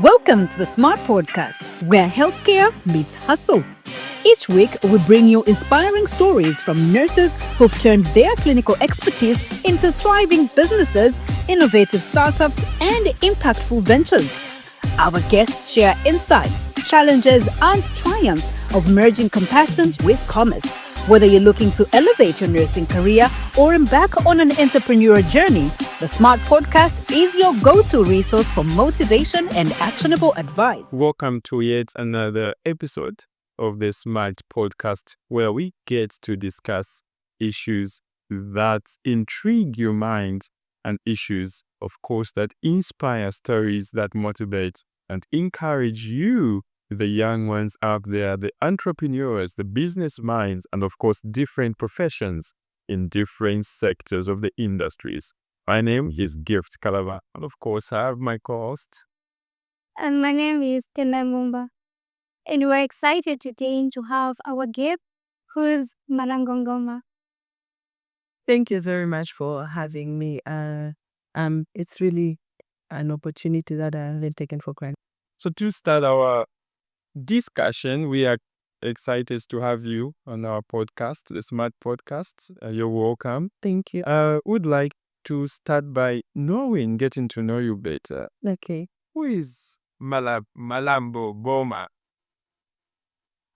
Welcome to the Smart Podcast, where healthcare meets hustle. Each week, we bring you inspiring stories from nurses who've turned their clinical expertise into thriving businesses, innovative startups, and impactful ventures. Our guests share insights, challenges, and triumphs of merging compassion with commerce. Whether you're looking to elevate your nursing career or embark on an entrepreneurial journey, the Smart Podcast is your go-to resource for motivation and actionable advice. Welcome to yet another episode of the Smart Podcast, where we get to discuss issues that intrigue your mind and issues, of course, that inspire, stories that motivate and encourage you, the young ones out there, the entrepreneurs, the business minds, and of course, different professions in different sectors of the industries. My name is Gift Kalava, and of course, I have my co-host. And my name is Tenda Mumba. And we're excited today to have our guest, who's Malango Goma. Thank you very much for having me. It's really an opportunity that I haven't taken for granted. So to start our discussion, we are excited to have you on our podcast, the Smart Podcast. You're welcome. Thank you. Would like to start by getting to know you better. Okay. Who is Malambo Goma?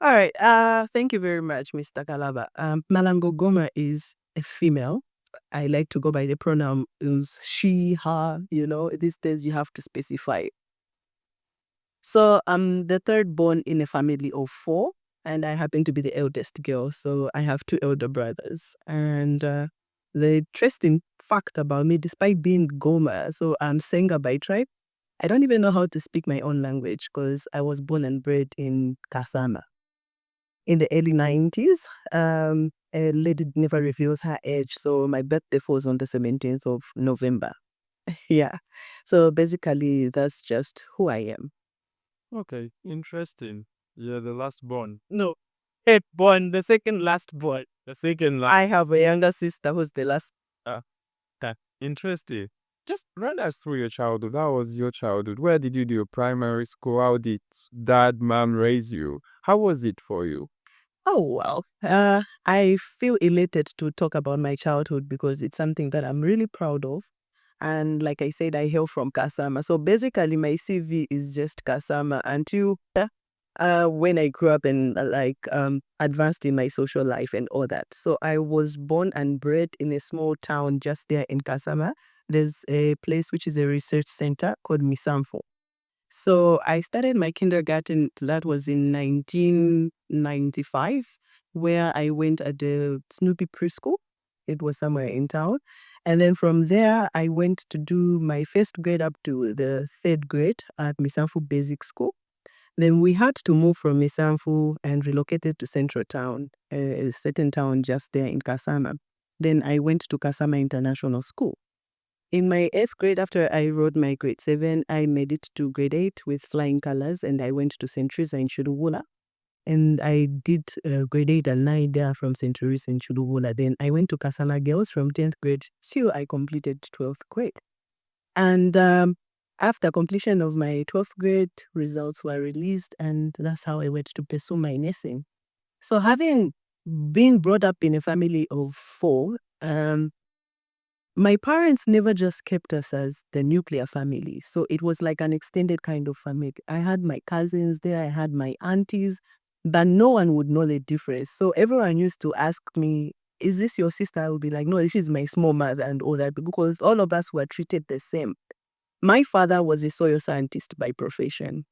All right. Thank you very much, Mr. Kalaba. Malango Goma is a female. I like to go by the pronouns she, her. These days you have to specify. So I'm the third born in a family of 4, and I happen to be the eldest girl. So I have 2 elder brothers. And the interesting fact about me, despite being Goma, so I'm Senga by tribe, I don't even know how to speak my own language because I was born and bred in Kasama. In the early 90s, a lady never reveals her age, so my birthday falls on the 17th of November. Yeah. So basically, that's just who I am. Okay, interesting. You're the last born. No, third born, the second last born. The second last. I have a younger sister who's the last. Interesting. Just run us through your childhood. How was your childhood? Where did you do your primary school? How did dad, mom raise you? How was it for you? Oh, well. I feel elated to talk about my childhood because it's something that I'm really proud of. And like I said, I hail from Kasama. So basically, my CV is just Kasama until when I grew up and advanced in my social life and all that. So I was born and bred in a small town just there in Kasama. There's a place which is a research center called Misamfo. So I started my kindergarten, that was in 1995, where I went at the Snoopy preschool. It was somewhere in town. And then from there, I went to do my first grade up to the 3rd grade at Misamfu Basic School. Then we had to move from Misamfu and relocated to Central Town, a certain town just there in Kasama. Then I went to Kasama International School. In my 8th grade, after I wrote my grade 7, I made it to grade 8 with flying colors, and I went to St. Teresa in Chudugula. And I did grade 8 and 9 there from St. Teresa in Chudugula. Then I went to Kasala Girls from 10th grade till I completed 12th grade. And after completion of my 12th grade, results were released, and that's how I went to pursue my nursing. So having been brought up in a family of 4, my parents never just kept us as the nuclear family. So it was like an extended kind of family. I had my cousins there, I had my aunties, but no one would know the difference. So everyone used to ask me, is this your sister? I would be like, no, this is my small mother and all that, because all of us were treated the same. My father was a soil scientist by profession.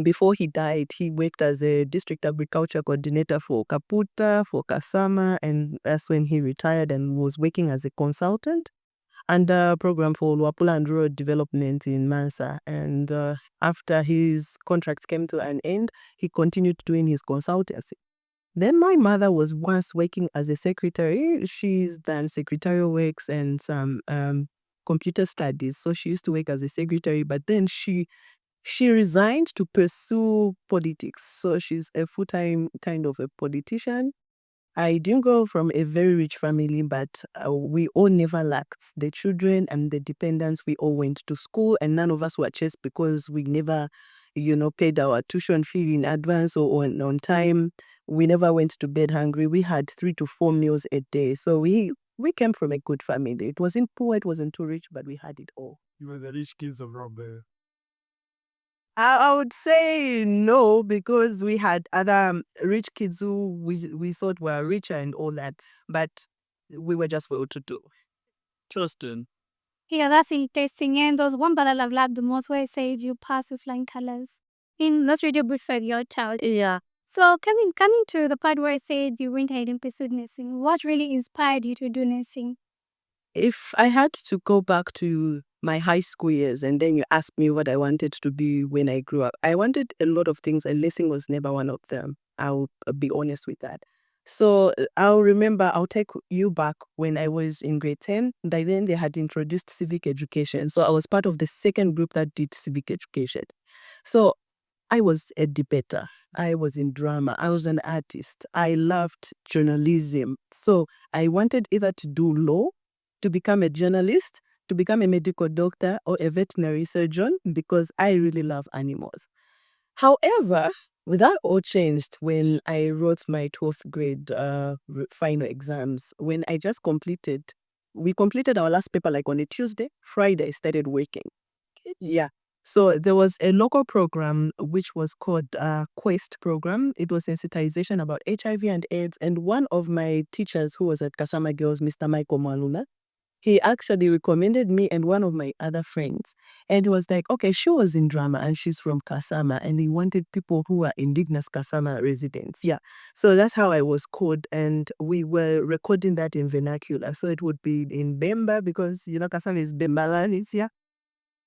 Before he died, he worked as a district agriculture coordinator for Kaputa, for Kasama, and that's when he retired and was working as a consultant under a program for Luapula and Rural Development in Mansa. And after his contract came to an end, he continued doing his consultancy. Then my mother was once working as a secretary. She's done secretarial works and some computer studies. So she used to work as a secretary, but then she resigned to pursue politics. So she's a full-time kind of a politician. I didn't grow from a very rich family, but we all never lacked. The children and the dependents, we all went to school, and none of us were chased because we never, paid our tuition fee in advance or on time. We never went to bed hungry. We had 3 to 4 meals a day. So we came from a good family. It wasn't poor, it wasn't too rich, but we had it all. You were the rich kids of Robert. I would say no, because we had other rich kids who we thought were richer and all that, but we were just well to do. Justin. Yeah, that's interesting. And there's one part that I've loved the most where I said you pass with flying colors. That's really good for your child. Yeah. So coming to the part where I said you went ahead and pursued nursing, what really inspired you to do nursing? If I had to go back to my high school years and then you ask me what I wanted to be when I grew up, I wanted a lot of things and nursing was never one of them. I'll be honest with that. So I'll take you back when I was in grade 10. By then they had introduced civic education. So I was part of the second group that did civic education. So I was a debater. I was in drama. I was an artist. I loved journalism. So I wanted either to do law, to become a journalist, to become a medical doctor, or a veterinary surgeon, because I really love animals. However, that all changed when I wrote my 12th grade final exams. When I just we completed our last paper like on a Tuesday. Friday, I started working. Yeah. So there was a local program which was called Quest program. It was sensitization about HIV and AIDS. And one of my teachers who was at Kasama Girls, Mr. Michael Malula, he actually recommended me and one of my other friends. And he was like, okay, she was in drama and she's from Kasama. And he wanted people who are indigenous Kasama residents. Yeah. So that's how I was called. And we were recording that in vernacular. So it would be in Bemba because, Kasama is Bembalanis. Yeah.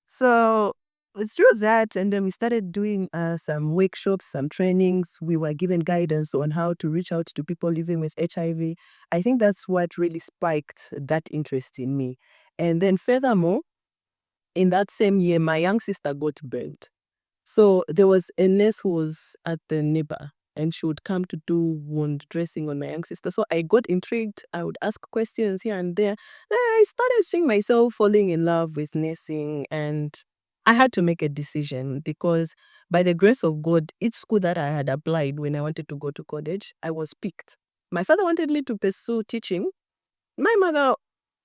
So through that, and then we started doing some workshops, some trainings. We were given guidance on how to reach out to people living with HIV. I think that's what really spiked that interest in me. And then furthermore, in that same year, my young sister got burnt. So there was a nurse who was at the neighbor and she would come to do wound dressing on my young sister. So I got intrigued. I would ask questions here and there. I started seeing myself falling in love with nursing, and I had to make a decision because by the grace of God, each school that I had applied when I wanted to go to college, I was picked. My father wanted me to pursue teaching. My mother,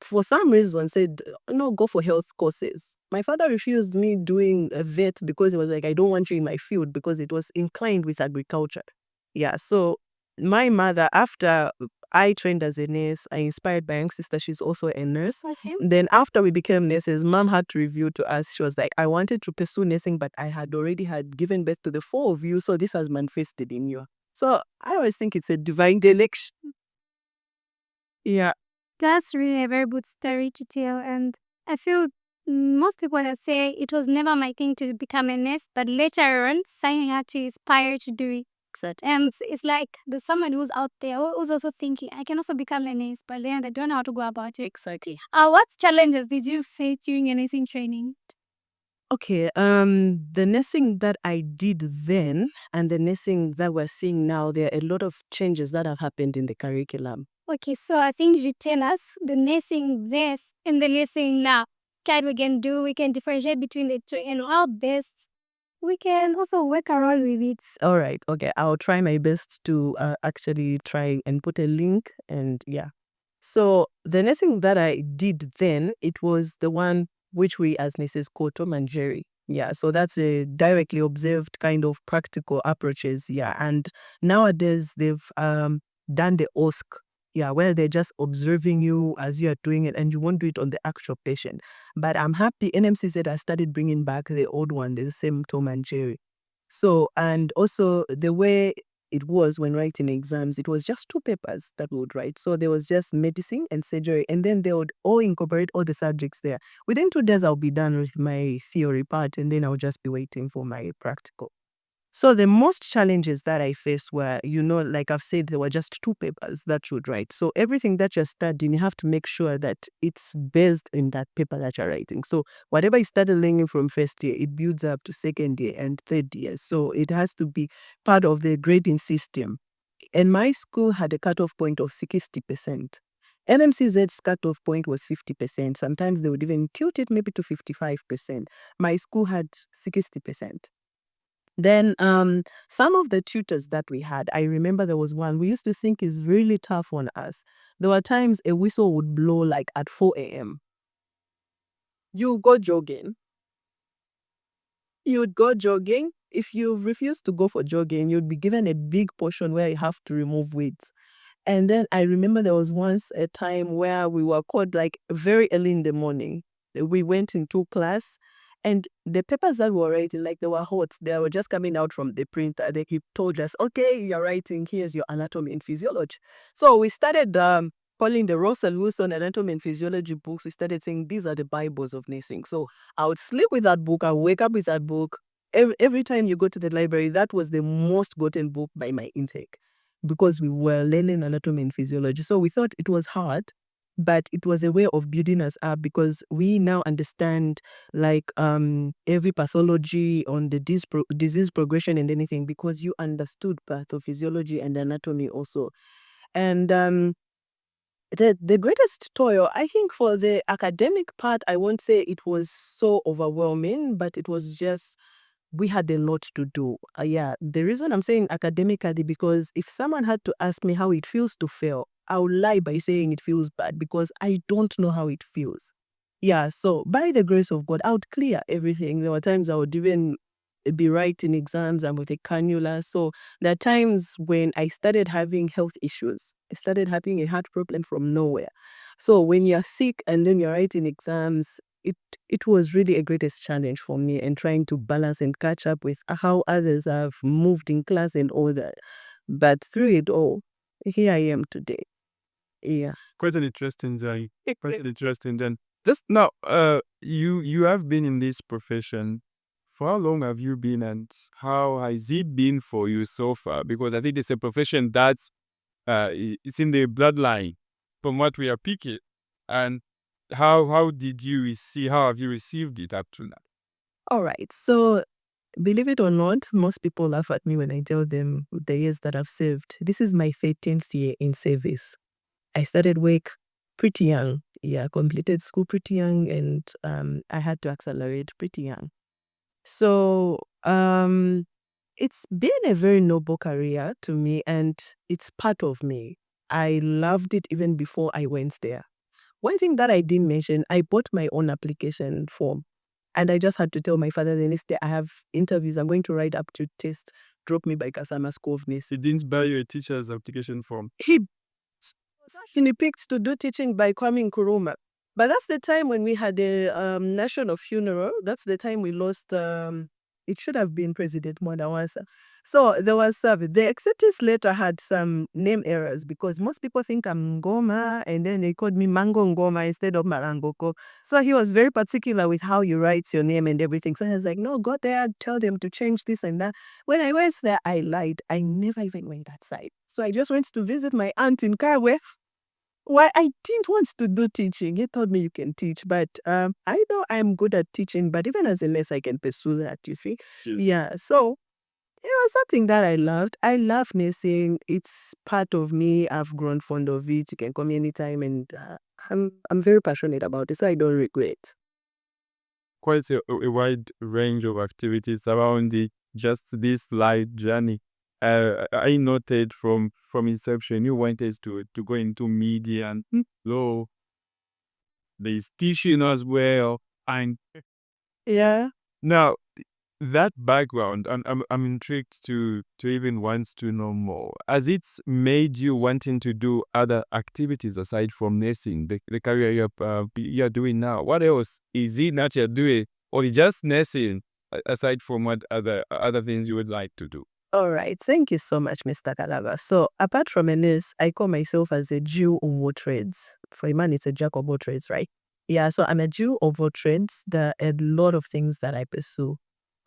for some reason, said, no, go for health courses. My father refused me doing a vet because he was like, I don't want you in my field because it was inclined with agriculture. Yeah, so my mother, after I trained as a nurse, I inspired my young sister. She's also a nurse. Okay. Then after we became nurses, mom had to reveal to us. She was like, I wanted to pursue nursing, but I had already had given birth to the 4 of you. So this has manifested in you. So I always think it's a divine election. Yeah. That's really a very good story to tell. And I feel most people that say it was never my thing to become a nurse, but later on, something had to inspire to do it. And it's like there's someone who's out there who's also thinking, I can also become a nurse, but then they don't know how to go about it. Exactly. What challenges did you face during your nursing training? Okay, the nursing that I did then and the nursing that we're seeing now, there are a lot of changes that have happened in the curriculum. Okay, so I think you tell us the nursing this and the nursing now. What we can do, we can differentiate between the two, and how best we can also work around with it. All right, okay, I'll try my best to actually try and put a link and yeah. So the nursing that I did then, it was the one which we as nurses call Tom and Jerry. Yeah, so that's a directly observed kind of practical approaches. Yeah, and nowadays they've done the OSC. Yeah, where they're just observing you as you are doing it and you won't do it on the actual patient. But I'm happy NMCZ has started bringing back the old one, the same Tom and Jerry. So, and also the way it was when writing exams, it was just 2 papers that we would write. So there was just medicine and surgery, and then they would all incorporate all the subjects there. Within 2 days, I'll be done with my theory part, and then I'll just be waiting for my practical. So the most challenges that I faced were, like I've said, there were just 2 papers that you would write. So everything that you're studying, you have to make sure that it's based in that paper that you're writing. So whatever you started learning from first year, it builds up to second year and third year. So it has to be part of the grading system. And my school had a cutoff point of 60%. NMCZ's cutoff point was 50%. Sometimes they would even tilt it maybe to 55%. My school had 60%. Then some of the tutors that we had, I remember there was one we used to think is really tough on us. There were times a whistle would blow like at 4 a.m. You go jogging. You'd go jogging. If you refuse to go for jogging, you'd be given a big portion where you have to remove weights. And then I remember there was once a time where we were called like very early in the morning. We went into class and the papers that we were writing, like they were hot. They were just coming out from the printer. He told us, okay, you're writing, here's your anatomy and physiology. So we started calling the Russell Wilson anatomy and physiology books. We started saying these are the Bibles of nursing. So I would sleep with that book. I would wake up with that book. Every time you go to the library, that was the most gotten book by my intake, because we were learning anatomy and physiology. So we thought it was hard, but it was a way of building us up, because we now understand like every pathology on the disease progression and anything, because you understood pathophysiology and anatomy also. And the greatest toil, I think for the academic part, I won't say it was so overwhelming, but it was just we had a lot to do. Yeah, the reason I'm saying academically, because if someone had to ask me how it feels to fail, I would lie by saying it feels bad, because I don't know how it feels. Yeah, so by the grace of God, I would clear everything. There were times I would even be writing exams and with a cannula. So there are times when I started having health issues. I started having a heart problem from nowhere. So when you're sick and then you're writing exams, it was really a greatest challenge for me, and trying to balance and catch up with how others have moved in class and all that. But through it all, here I am today. Yeah. Quite an interesting journey. Quite an interesting then. Just now, you have been in this profession. For how long have you been, and how has it been for you so far? Because I think it's a profession that's it's in the bloodline from what we are picking. And how did you receive? How have you received it up to now? All right. So believe it or not, most people laugh at me when I tell them the years that I've served. This is my 13th year in service. I started work pretty young. Yeah, completed school pretty young, and I had to accelerate pretty young. So it's been a very noble career to me, and it's part of me. I loved it even before I went there. One thing that I didn't mention, I bought my own application form. And I just had to tell my father the next day, I have interviews, I'm going to write up to test. Drop me by Kasama School of Nursing. You didn't buy your teacher's application form. He picked to do teaching by Kwame Nkrumah. But that's the time when we had the national funeral. That's the time we lost, it should have been President Mwandawasa. So there was the acceptance letter had some name errors, because most people think I'm Ngoma, and then they called me Mango Ngoma instead of Marangoko. So he was very particular with how you write your name and everything. So I was like, no, go there, tell them to change this and that. When I went there, I lied. I never even went that side. So I just went to visit my aunt in Karwe. Why I didn't want to do teaching. He told me you can teach, but I know I'm good at teaching, but even as a nurse, I can pursue that, you see. Yeah, so it was something that I loved. I love nursing. It's part of me. I've grown fond of it. You can call me anytime, and I'm very passionate about it, so I don't regret. Quite a wide range of activities around just this light journey. I noted from inception you wanted to go into media and law. There's teaching as well. And Yeah. now that background, and I'm intrigued to even want to know more. Has it made you wanting to do other activities aside from nursing, the career you're doing now? What else is it that you're doing, or just nursing aside from what other things you would like to do? All right. Thank you so much, Mr. Kalava. So apart from a nurse, I call myself as a Jew of all trades. For a man, it's a jack of all trades, right? Yeah, so I'm a Jew of all trades. There are a lot of things that I pursue.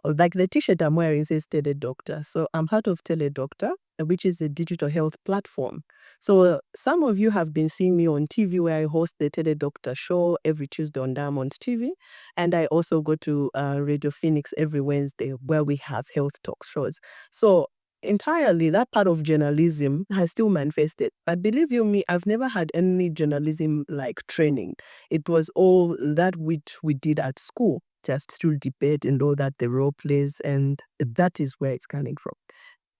Like the t-shirt I'm wearing says Teledoctor. So I'm part of Teledoctor, which is a digital health platform. So some of you have been seeing me on TV, where I host the Teledoctor show every Tuesday on Diamond TV. And I also go to Radio Phoenix every Wednesday, where we have health talk shows. So entirely that part of journalism has still manifested. But believe you me, I've never had any journalism like training. It was all that which we did at school, just through debate and all that, the role plays, and that is where it's coming from.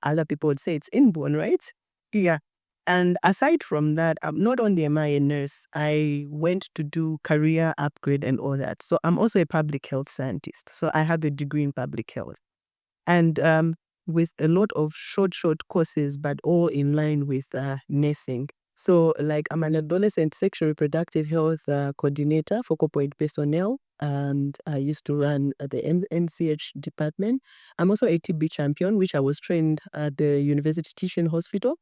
Other people would say it's inborn, right? Yeah. And aside from that, not only am I a nurse, I went to do career upgrade and all that. So I'm also a public health scientist. So I have a degree in public health. And with a lot of short courses, but all in line with nursing. So like I'm an adolescent sexual reproductive health coordinator for corporate personnel. And I used to run the NCH department. I'm also a TB champion, which I was trained at the University Teaching Hospital.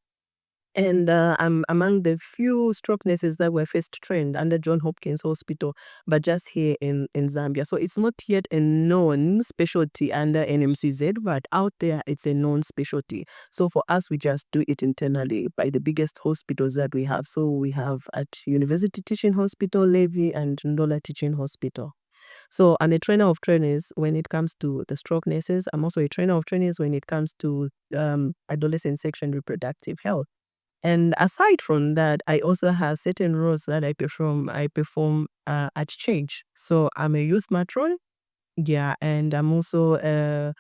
And I'm among the few stroke nurses that were first trained under John Hopkins Hospital, but just here in Zambia. So it's not yet a known specialty under NMCZ, but out there it's a known specialty. So for us, we just do it internally by the biggest hospitals that we have. So we have at University Teaching Hospital, Levi, and Ndola Teaching Hospital. So I'm a trainer of trainers when it comes to the stroke nurses. I'm also a trainer of trainers when it comes to adolescent sexual and reproductive health. And aside from that, I also have certain roles that I perform. I perform at Change. So I'm a youth matron, yeah, and I'm also a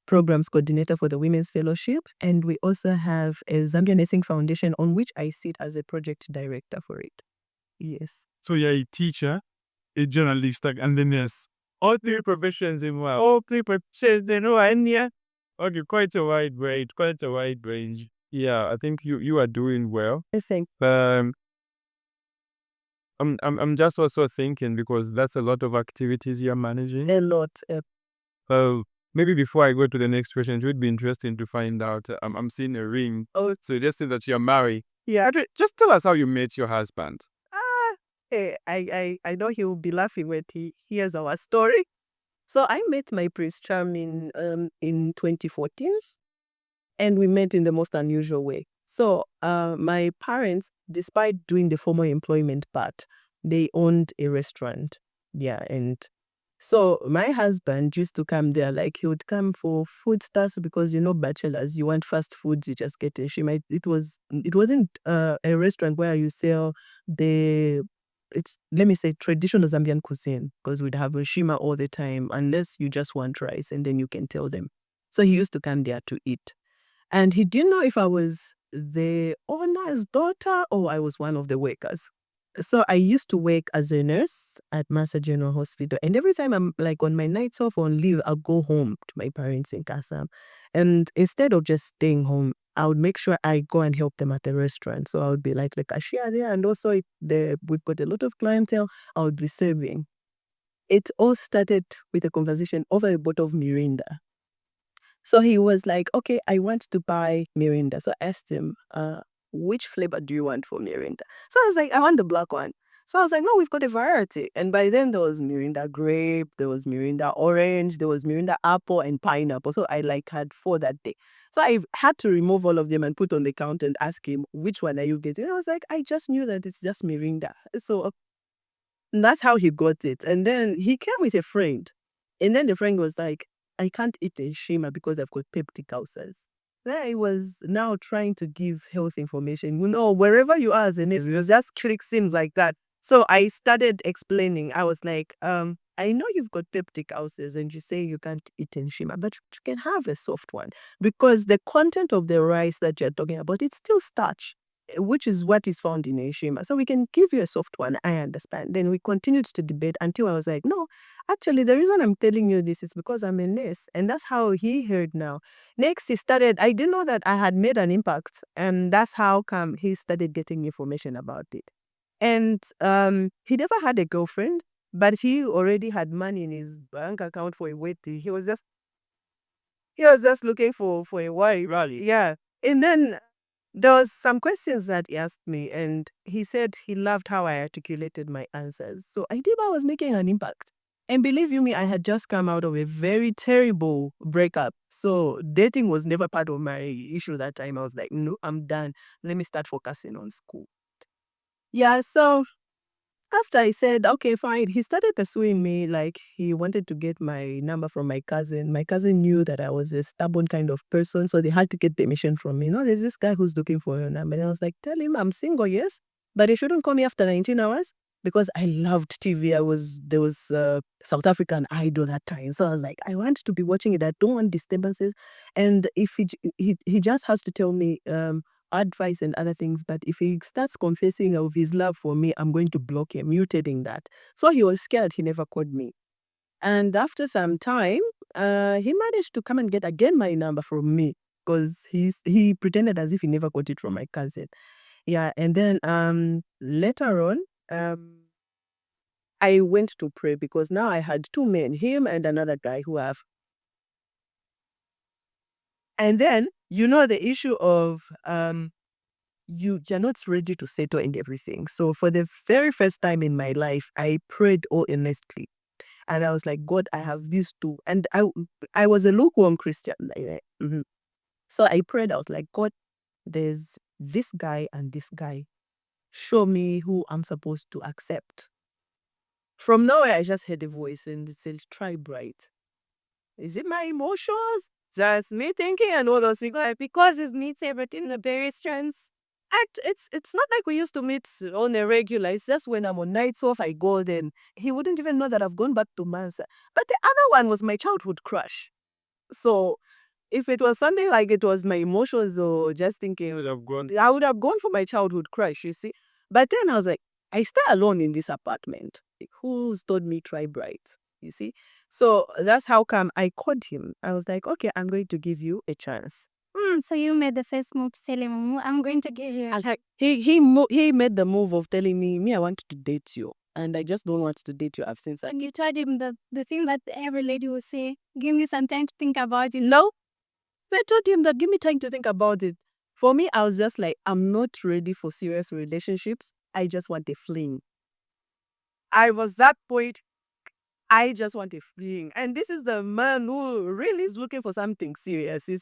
programs coordinator for the Women's Fellowship. And we also have a Zambia Nursing Foundation on which I sit as a project director for it. Yes. So you're a teacher, a journalist, and the nurse. All three professions in one. All three professions in one, yeah. Okay, quite a wide range. Yeah, I think you are doing well. I think. I'm just also thinking, because that's a lot of activities you're managing. A lot. Maybe before I go to the next question, it would be interesting to find out. I'm seeing a ring. Oh, So just say that you're married. yeah. Just tell us how you met your husband. Hey, I know he will be laughing when he hears our story. So I met my Prince Charming in 2014. And we met in the most unusual way. So my parents, despite doing the formal employment part, they owned a restaurant. Yeah. And so my husband used to come there, like he would come for food stuffs because, bachelors, you want fast foods, you just get a shima. It wasn't a restaurant where you sell let me say traditional Zambian cuisine, because we'd have a shima all the time, unless you just want rice and then you can tell them. So he used to come there to eat. And he didn't know if I was the owner's daughter or I was one of the workers. So I used to work as a nurse at Massa General Hospital. And every time I'm like on my nights off on leave, I'll go home to my parents in Kasam. And instead of just staying home, I would make sure I go and help them at the restaurant. So I would be like the cashier there. And also if we've got a lot of clientele, I would be serving. It all started with a conversation over a bottle of Mirinda. So he was like, okay, I want to buy Mirinda. So I asked him, which flavor do you want for Mirinda? So I was like, I want the black one. So I was like, no, we've got a variety. And by then there was Mirinda grape, there was Mirinda orange, there was Mirinda apple and pineapple. So I had 4 that day. So I had to remove all of them and put on the counter and ask him, which one are you getting? I was like, I just knew that it's just Mirinda. So that's how he got it. And then he came with a friend. And then the friend was like, I can't eat a shima because I've got peptic ulcers. Then I was now trying to give health information. Wherever you are as a nurse, it just seems like that. So I started explaining. I was like, I know you've got peptic ulcers and you say you can't eat shima, but you can have a soft one because the content of the rice that you're talking about, it's still starch, which is what is found in a shima. So we can give you a soft one. I understand. Then we continued to debate until I was like, no, actually, the reason I'm telling you this is because I'm a nurse. And that's how he heard now. Next, I didn't know that I had made an impact. And that's how come he started getting information about it. And he never had a girlfriend, but he already had money in his bank account for a wedding. He was just looking for a wife. Really? Yeah. And then there was some questions that he asked me, and he said he loved how I articulated my answers. So I did. I was making an impact. And believe you me, I had just come out of a very terrible breakup. So dating was never part of my issue that time. I was like, no, I'm done. Let me start focusing on school. Yeah, so After I said, okay, fine, he started pursuing me. Like, he wanted to get my number from my cousin. My cousin knew that I was a stubborn kind of person, so they had to get permission from me. No, there's this guy who's looking for your number. And I was like, tell him I'm single, yes, but he shouldn't call me after 19 hours because I loved TV. There was South African Idol that time. So I was like, I want to be watching it. I don't want disturbances. And if he just has to tell me, advice and other things, but if he starts confessing of his love for me, I'm going to block him, mutating that. So he was scared. He never called me. And after some time, he managed to come and get again my number from me because he pretended as if he never got it from my cousin. Yeah, and then later on, I went to pray because now I had two men, him and another guy who have. And then, the issue of you're not ready to settle in everything. So for the very first time in my life, I prayed all earnestly. And I was like, God, I have these two. And I was a lukewarm Christian. Like that. So I prayed. I was like, God, there's this guy and this guy. Show me who I'm supposed to accept. From nowhere, I just heard a voice and it said, try bright. Is it my emotions? Just me thinking and all those things. Because it meets everything, the very strands. It's not like we used to meet on a regular. It's just when I'm on nights off, I go then. He wouldn't even know that I've gone back to Mansa. But the other one was my childhood crush. So if it was something like it was my emotions or just thinking, I would have gone for my childhood crush, you see. But then I was like, I stay alone in this apartment. Like, who's told me try bright? You see? So that's how come I called him. I was like, okay, I'm going to give you a chance. So you made the first move to tell him, I'm going to give you a chance. He made the move of telling me I want to date you. And I just don't want to date you. I've seen that. And you told him the thing that every lady will say, give me some time to think about it. No? I told him that give me time to think about it. For me, I was just like, I'm not ready for serious relationships. I just want a fling. I was that point. I just want a fling. And this is the man who really is looking for something serious. He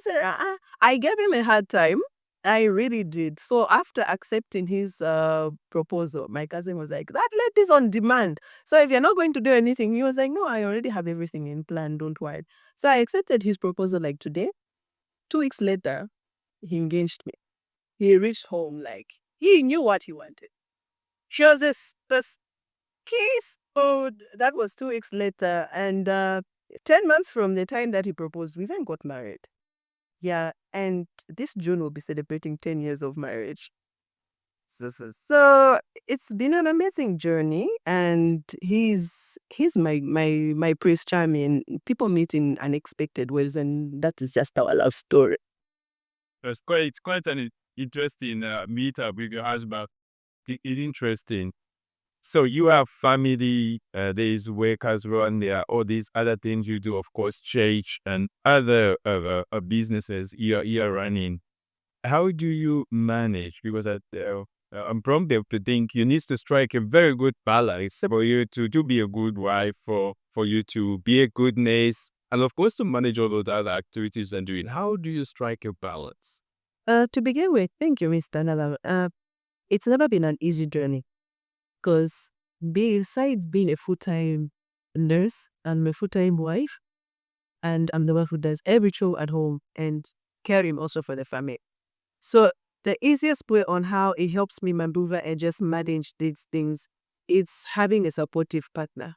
said, I gave him a hard time. I really did. So after accepting his proposal, my cousin was like, that lady's on demand. So if you're not going to do anything, he was like, no, I already have everything in plan. Don't worry. So I accepted his proposal like today. 2 weeks later, he engaged me. He reached home like he knew what he wanted. She was this kiss. Oh, that was 2 weeks later. And 10 months from the time that he proposed, we then got married. Yeah, and this June we'll be celebrating 10 years of marriage. So it's been an amazing journey, and he's my Prince Charming. People meet in unexpected ways, and that is just our love story. It's quite an interesting meetup with your husband. It's interesting. So you have family, there is work as well, and there are all these other things you do, of course, church and other businesses you're running. How do you manage? Because I'm prompted to think you need to strike a very good balance for you to be a good wife, for you to be a good nurse, and of course to manage all those other activities and doing. How do you strike a balance? To begin with, thank you, Mr. Nala. It's never been an easy journey because besides being a full-time nurse, I'm a full-time wife, and I'm the one who does every chore at home and caring also for the family. So the easiest way on how it helps me maneuver and just manage these things, it's having a supportive partner,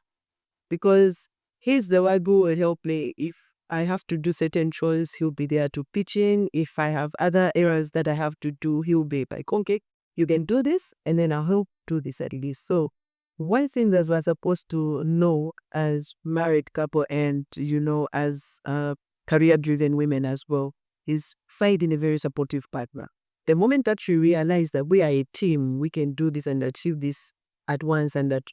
because he's the one who will help me. If I have to do certain chores, he'll be there to pitch in. If I have other errands that I have to do, he'll be like, okay, you can do this, and then I'll help do this at least. So one thing that we're supposed to know as married couple and, as career-driven women as well, is finding a very supportive partner. The moment that you realize that we are a team, we can do this and achieve this at once, and that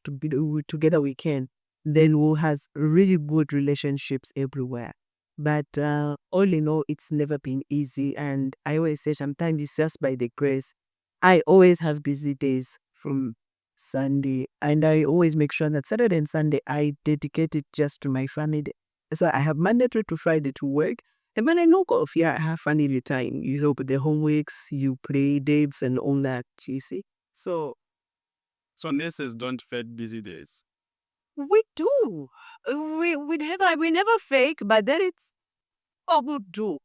together we can, then we'll have really good relationships everywhere. But all in all, it's never been easy. And I always say sometimes it's just by the grace. I always have busy days from Sunday, and I always make sure that Saturday and Sunday I dedicate it just to my family. So I have Monday through to Friday to work. And when I knock off, I have family time. You help with the homeworks, you play dates and all that, you see. So So nurses don't fake busy days. We do. We never fake, but then it's we do.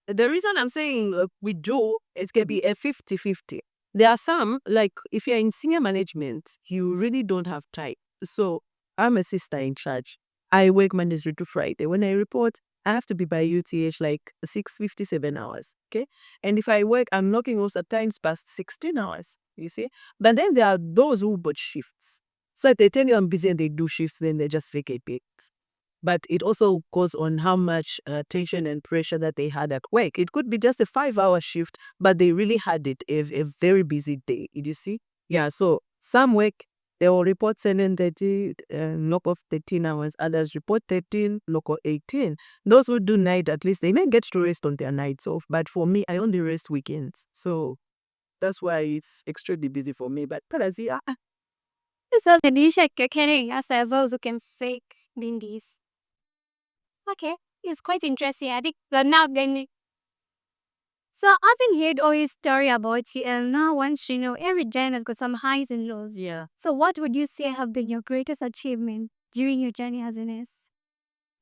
The reason I'm saying we do, it can be a 50-50. There are some, like if you're in senior management, you really don't have time. So I'm a sister in charge. I work Monday through to Friday. When I report, I have to be by UTH like 657 hours. Okay. And if I work, I'm knocking off at times past 16 hours. You see? But then there are those who bought shifts. So if they tell you I'm busy and they do shifts, then they just vacate it. But it also goes on how much tension and pressure that they had at work. It could be just a 5-hour shift, but they really had it a very busy day. You see? Yeah, so some work, they will report 7:30, knock off 13 hours. Others report 13, knock off 18. Those who do night, at least, they may get to rest on their nights off. But for me, I only rest weekends. So that's why it's extremely busy for me. But Palazi, So the dish you're carrying as those who can fake bindis. Okay, it's quite interesting. I think we're now getting. So I've been heard all this story about you, and now once you know, every journey has got some highs and lows. yeah. So what would you say have been your greatest achievement during your journey as a nurse?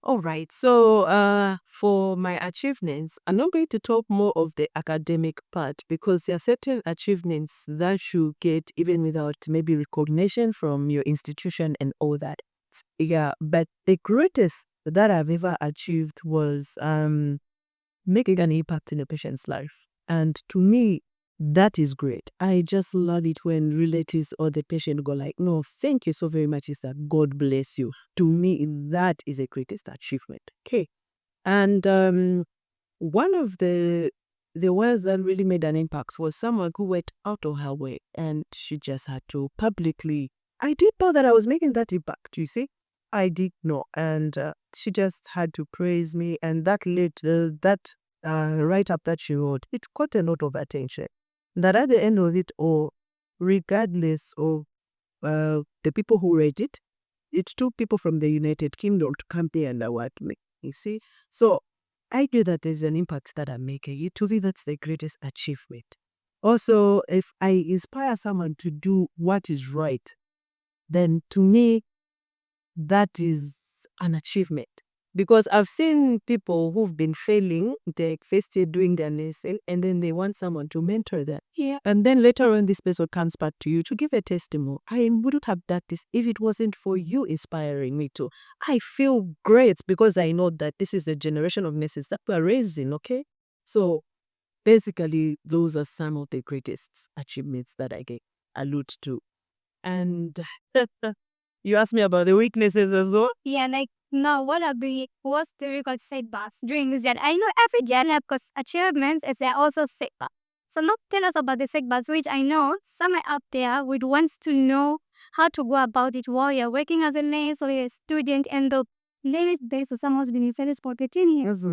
All right. So, for my achievements, I'm not going to talk more of the academic part because there are certain achievements that you get even without maybe recognition from your institution and all that. Yeah, but the greatest that I've ever achieved was making an impact in a patient's life. And to me, that is great. I just love it when relatives or the patient go like, no, thank you so very much. Is that God bless you. To me, that is a greatest achievement. Okay. And one of the ones that really made an impact was someone who went out of her way and she just had to publicly. I did know that I was making that impact, you see. I did know. And she just had to praise me. And that led, that write-up that she wrote, it got a lot of attention. That at the end of it all, regardless of the people who read it, it took people from the United Kingdom to come here and award me, you see. So I knew that there's an impact that I'm making. To me, that's the greatest achievement. Also, if I inspire someone to do what is right, then to me, that is an achievement. Because I've seen people who've been failing their first year doing their nursing, and then they want someone to mentor them. Yeah. And then later on, this person comes back to you to give a testimony. I wouldn't have done this if it wasn't for you inspiring me to. I feel great because I know that this is the generation of nurses that we're raising, okay? So basically, those are some of the greatest achievements that I can allude to. And you asked me about the weaknesses as well. Yeah, like now what's the record setbacks during this journey? I know every journey has got achievements as there are also setbacks. So now tell us about the setbacks, which I know someone out there would wants to know how to go about it while you're working as a nurse or you're a student and the latest base of someone's been in fitness for 13 years.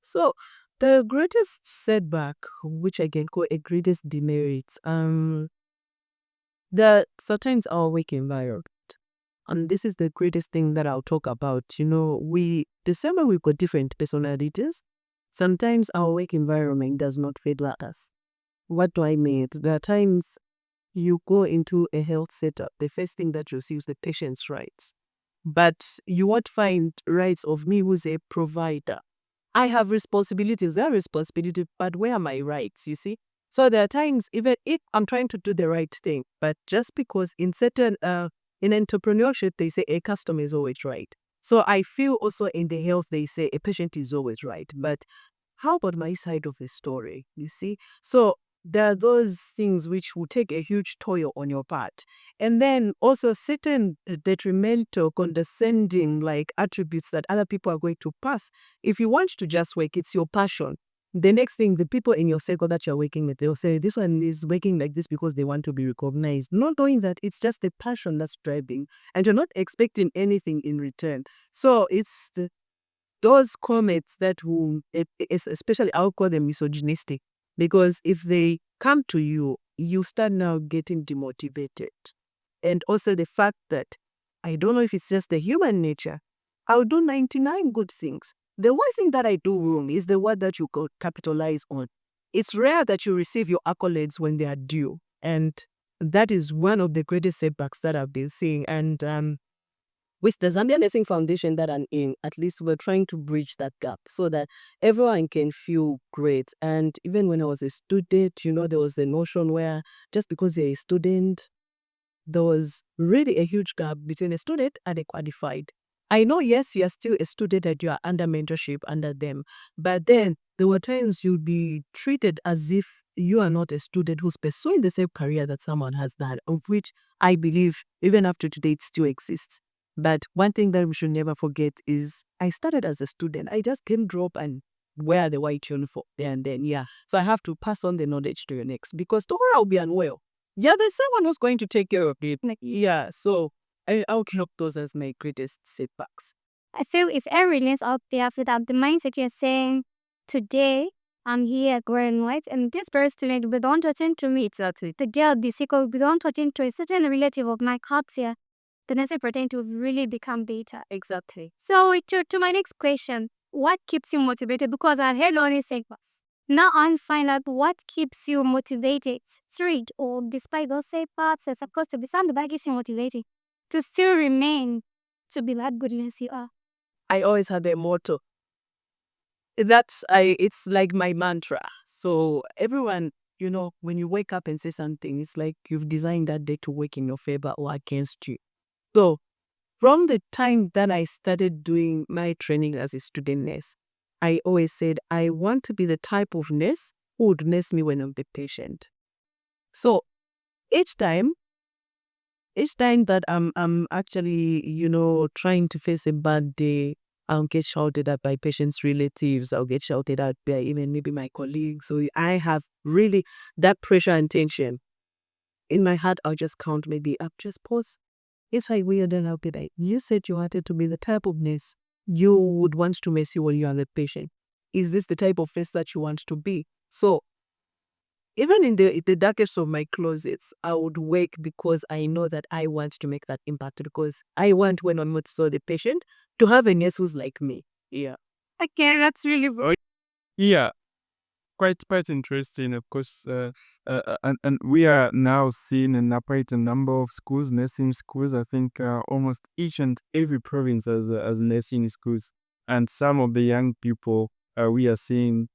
So the greatest setback, which I can call a greatest demerit, the sometimes our work environment. And this is the greatest thing that I'll talk about. You know, the same way we've got different personalities, sometimes our work environment does not fit like us. What do I mean? There are times you go into a health setup, the first thing that you see is the patient's rights. But you won't find rights of me who's a provider. I have responsibilities, there are responsibilities, but where are my rights, you see? So there are times, even if I'm trying to do the right thing, but just because in certain, in entrepreneurship, they say a customer is always right. So I feel also in the health, they say a patient is always right. But how about my side of the story, you see? So there are those things which will take a huge toll on your part. And then also certain detrimental, condescending like attributes that other people are going to pass. If you want to just work, it's your passion. The next thing, the people in your circle that you're working with, they'll say, this one is working like this because they want to be recognized. Not knowing that it's just the passion that's driving and you're not expecting anything in return. So it's those comments that will, especially I'll call them misogynistic. Because if they come to you, you start now getting demotivated. And also the fact that, I don't know if it's just the human nature, I'll do 99 good things. The one thing that I do wrong is the one that you capitalize on. It's rare that you receive your accolades when they are due. And that is one of the greatest setbacks that I've been seeing. And with the Zambia Nursing Foundation that I'm in, at least we're trying to bridge that gap so that everyone can feel great. And even when I was a student, there was the notion where just because you're a student, there was really a huge gap between a student and a qualified. I know, yes, you are still a student and you are under mentorship under them, but then there were times you'd be treated as if you are not a student who's pursuing the same career that someone has done, of which I believe even up to today it still exists. But one thing that we should never forget is I started as a student. I just came drop and wear the white uniform there and then, yeah. So I have to pass on the knowledge to your next because tomorrow I'll be unwell. Yeah, there's someone who's going to take care of it. Yeah, so I'll count those as my greatest setbacks. I feel if everyone is out there without the mindset you're saying, today I'm here growing white and this birth student will don't attend to me. Exactly. The day of the sickle will don't attend to a certain relative of my cut here. The necessary protein to really become better. Exactly. So to my next question, what keeps you motivated? Because I heard only setbacks. Now I'm find out what keeps you motivated, straight or despite those setbacks, there's supposed to be something that keeps you motivated to still remain to be that goodness you are. I always have a motto. It's like my mantra. So everyone, when you wake up and say something, it's like you've designed that day to work in your favor or against you. So from the time that I started doing my training as a student nurse, I always said, I want to be the type of nurse who would nurse me when I'm the patient. So each time that I'm actually, trying to face a bad day, I'll get shouted at by patients' relatives. I'll get shouted at by even maybe my colleagues. So I have really that pressure and tension. In my heart, I'll just count maybe up, just pause. It's like weird, and I'll be like, you said you wanted to be the type of nurse you would want to miss you when you are the patient. Is this the type of nurse that you want to be? So even in the darkest of my closets, I would wake because I know that I want to make that impact because I want when I'm with the patient to have a nurse who's like me. Yeah. Okay, that's really good. Yeah, quite interesting, of course. And we are now seeing and operate a number of schools, nursing schools. I think almost each and every province has nursing schools. And some of the young people we are seeing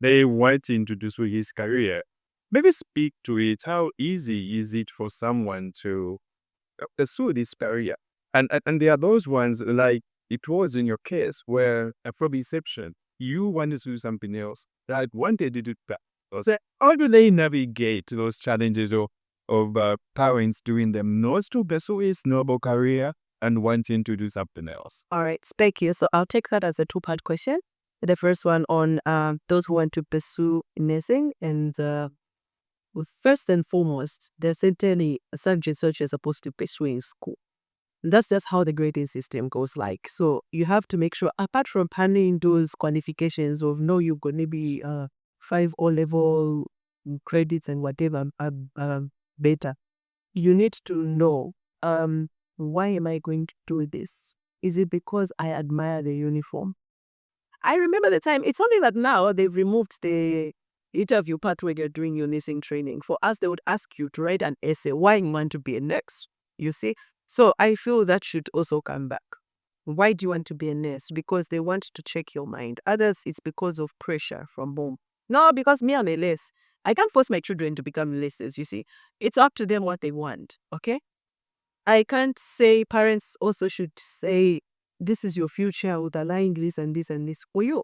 they wanting to do his career. Maybe speak to it. How easy is it for someone to pursue this career? And there are those ones like it was in your case where from inception you wanted to do something else that wanted to do that. So how do they navigate those challenges of parents doing them not to pursue his noble career and wanting to do something else? All right, Spec here. So I'll take that as a two-part question. The first one on those who want to pursue nursing. And first and foremost, there's certainly subjects such as supposed to pursue in school. That's just how the grading system goes like. So you have to make sure, apart from planning those qualifications of no, you're going to be 5 O-level credits and whatever better, you need to know, why am I going to do this? Is it because I admire the uniform? I remember the time, it's only that now they've removed the interview part where you're doing your nursing training. For us, they would ask you to write an essay, why you want to be a nurse, you see? So I feel that should also come back. Why do you want to be a nurse? Because they want to check your mind. Others, it's because of pressure from home. No, because me, I'm a nurse. I can't force my children to become nurses, you see. It's up to them what they want, okay? I can't say parents also should say, this is your future with aligning this and this and this for you.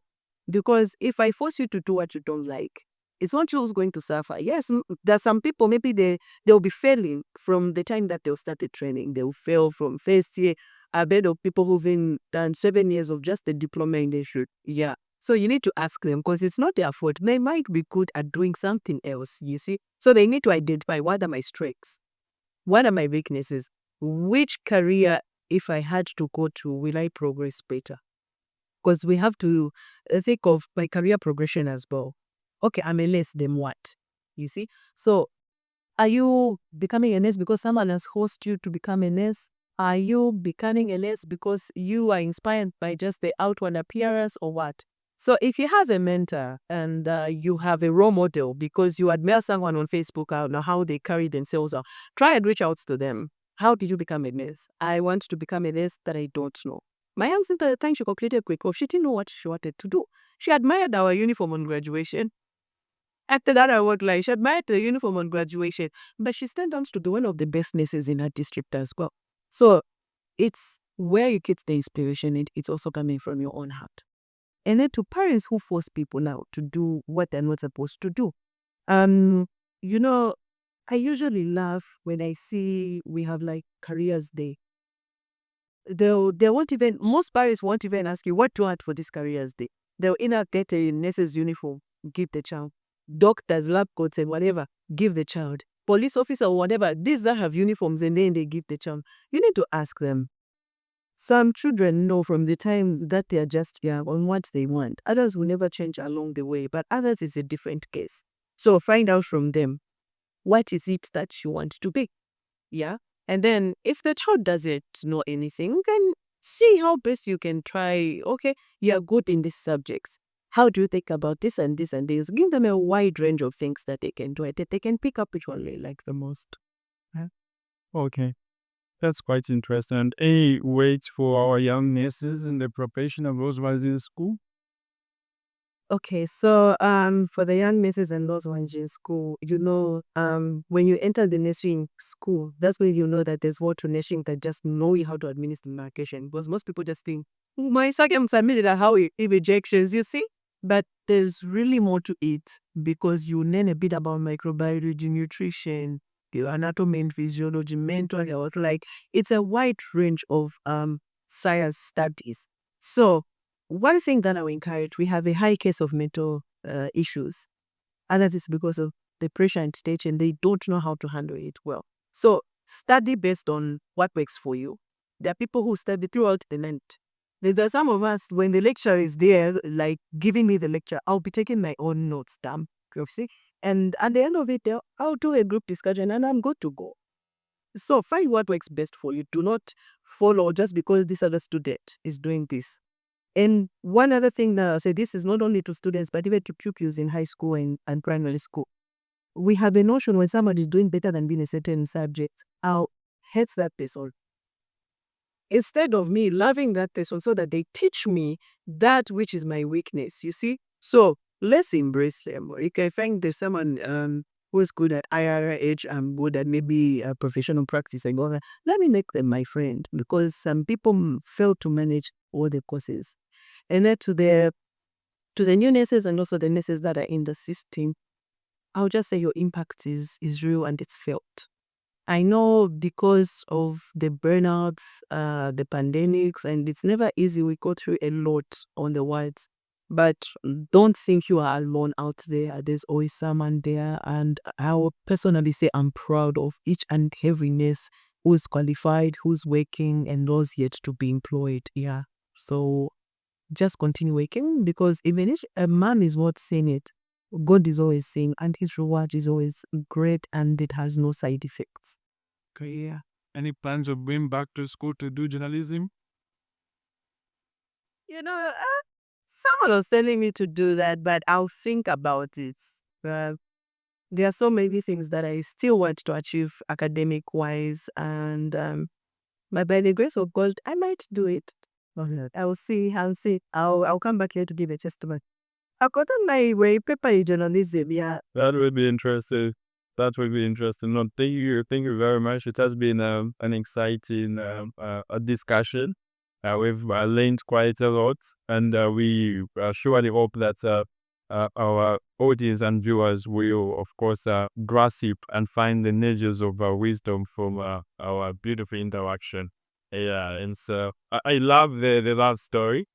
Because if I force you to do what you don't like, it's not you who's going to suffer. Yes, there's some people, maybe they'll be failing from the time that they'll start the training. They'll fail from first year. I bet of people who've been done 7 years of just the diploma in their shoot. Yeah. So you need to ask them because it's not their fault. They might be good at doing something else, you see. So they need to identify what are my strengths? What are my weaknesses? Which career, if I had to go to, will I progress better? Because we have to think of my career progression as well. Okay, I'm a nurse, then what? You see? So are you becoming a nurse because someone has forced you to become a nurse? Are you becoming a nurse because you are inspired by just the outward appearance or what? So if you have a mentor and you have a role model because you admire someone on Facebook or how they carry themselves out, try and reach out to them. How did you become a nurse? I want to become a nurse that I don't know. My aunt said at the time she completed quick off, she didn't know what she wanted to do. She admired our uniform on graduation. After that, I would like, she admired the uniform on graduation, but she stand out to be one of the best nurses in her district as well. So it's where you get the inspiration, it's also coming from your own heart. And then to parents who force people now to do what they're not supposed to do. You know, I usually laugh when I see we have like careers day. They won't even, most parents won't even ask you what do you want for this careers day. They'll either get a nurse's uniform, give the child. Doctors, lab coats and whatever, give the child. Police officer or whatever, these that have uniforms and then they give the child. You need to ask them. Some children know from the time that they are just young on what they want. Others will never change along the way, but others is a different case. So find out from them, what is it that you want to be? Yeah. And then if the child doesn't know anything, then see how best you can try. Okay, you're good in these subjects. How do you think about this and this and this? Give them a wide range of things that they can do and that they can pick up which one they like the most. Okay. That's quite interesting. And any weights for our young nurses in the preparation of those ones in school? Okay, so for the young nurses and those ones in school, when you enter the nursing school, that's when you know that there's more to nursing than just knowing how to administer medication. Because most people just think, my second submitted how injections, you see? But there's really more to it because you learn a bit about microbiology, nutrition, the anatomy and physiology, mental health. Like it's a wide range of science studies. So one thing that I would encourage, we have a high case of mental issues, and that is because of the pressure and stage, and they don't know how to handle it well. So study based on what works for you. There are people who study throughout the night. There are some of us, when the lecturer is there, like giving me the lecture, I'll be taking my own notes down, you see? And at the end of it, I'll do a group discussion and I'm good to go. So find what works best for you. Do not follow just because this other student is doing this. And one other thing that I say, this is not only to students, but even to pupils in high school and primary school. We have a notion when somebody is doing better than being a certain subject, I'll hate that person. Instead of me loving that person so that they teach me that which is my weakness, you see? So let's embrace them. You can find there's someone who's good at IRH, I'm good at maybe professional practice and all that. Let me make them my friend because some people fail to manage all the courses. And then to the new nurses and also the nurses that are in the system, I'll just say your impact is real and it's felt. I know because of the burnouts, the pandemics, and it's never easy. We go through a lot on the wards. But don't think you are alone out there. There's always someone there. And I will personally say I'm proud of each and every nurse who's qualified, who's working, and those yet to be employed. Yeah. So just continue working because even if a man is not saying it, God is always saying, and his reward is always great and it has no side effects. Okay, yeah. Any plans of going back to school to do journalism? Someone was telling me to do that, but I'll think about it. There are so many things that I still want to achieve academic-wise, and but by the grace of God, I might do it. Okay. I'll see. I'll come back here to give a testimony. I've gotten my way paper in journalism. Yeah. That would be interesting. No, thank you. Thank you very much. It has been an exciting a discussion. We've learned quite a lot, and we surely hope that our audience and viewers will, of course, grasp and find the nudges of wisdom from our beautiful interaction. Yeah, and so I love the love story.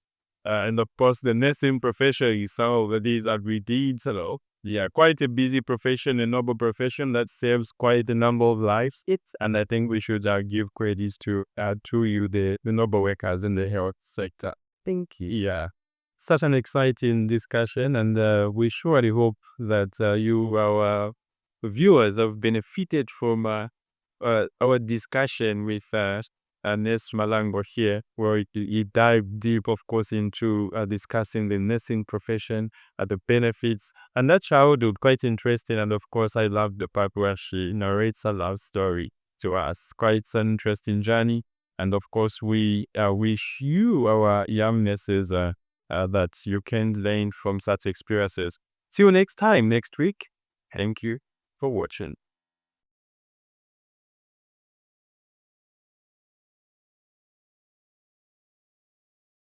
And of course, the nursing profession is some of the things that we did. So, yeah, quite a busy profession, a noble profession that saves quite a number of lives. And I think we should give credits to you, the noble workers in the health sector. Thank you. Yeah, such an exciting discussion, and we surely hope that you, our viewers, have benefited from our discussion with Nurse Malango here, where he dived deep, of course, into discussing the nursing profession, the benefits, and that childhood, quite interesting. And of course, I love the part where she narrates a love story to us. Quite an interesting journey. And of course, we wish you, our young nurses, that you can learn from such experiences. See you next time, next week. Thank you for watching.